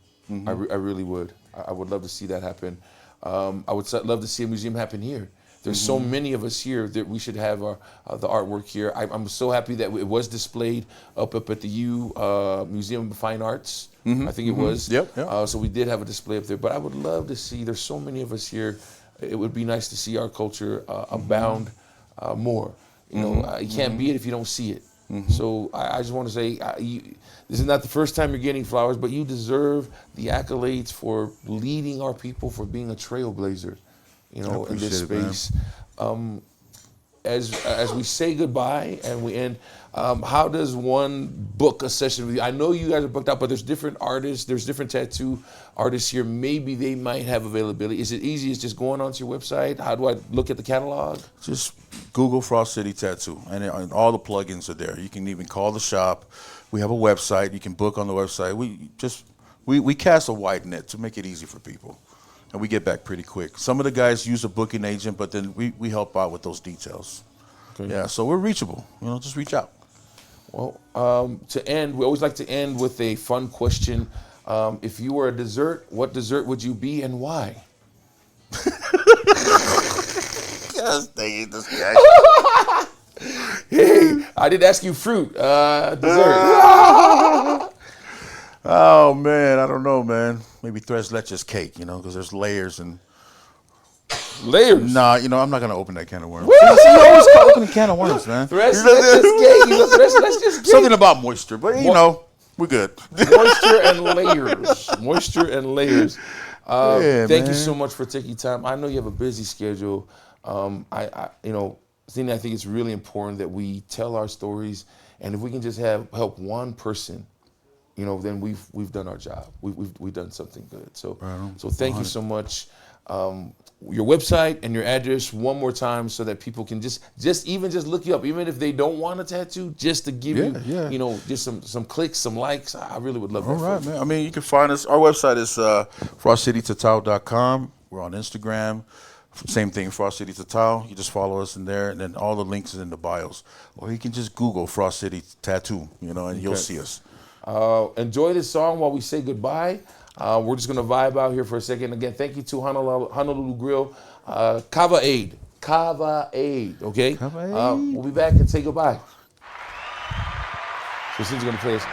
I really would. I would love to see that happen. I would love to see a museum happen here. There's so many of us here that we should have the artwork here. I'm so happy that it was displayed up at the Museum of Fine Arts. I think it was. Yep. So we did have a display up there. But I would love to see, there's so many of us here. It would be nice to see our culture abound more. You can't be it if you don't see it. So I just want to say, this is not the first time you're getting flowers, but you deserve the accolades for leading our people, for being a trailblazer, in this space. As we say goodbye and we end, how does one book a session with you? I know you guys are booked out, but there's different artists, there's different tattoo artists here. Maybe they might have availability. Is it easy as just going onto your website? How do I look at the catalog? Just Google Frost City Tattoo, and all the plugins are there. You can even call the shop. We have a website. You can book on the website. We cast a wide net to make it easy for people, and we get back pretty quick. Some of the guys use a booking agent, but then we help out with those details. Okay. Yeah, so we're reachable. Just reach out. Well, to end, we always like to end with a fun question. If you were a dessert, what dessert would you be and why? Yes, dang it, this guy. Hey, I didn't ask you fruit, dessert. Oh, man, I don't know, man. Maybe tres leches cake, because there's layers and... Layers? Nah, I'm not going to open that can of worms. You always open a can of worms, man. Tres leches cake. Something about moisture, but, we're good. Moisture and layers. Moisture and layers. Thank you man. so much for taking time. I know you have a busy schedule. Zini, I think it's really important that we tell our stories, and if we can just help one person, then we've done our job. We've done something good. So thank you so much. Your website and your address one more time so that people can just look you up, even if they don't want a tattoo, just to give you just some clicks, some likes. I really would love that. All right, man. I mean, you can find us. Our website is frostcitytatao.com. We're on Instagram. Same thing, Frost City Te'o. You just follow us in there, and then all the links is in the bios. Or you can just Google Frost City Tattoo, and you'll see us. Enjoy this song while we say goodbye. We're just going to vibe out here for a second. Again, thank you to Honolulu Grill. Kava Aid, okay? Kava Aid. We'll be back and say goodbye. So Cindy's going to play us.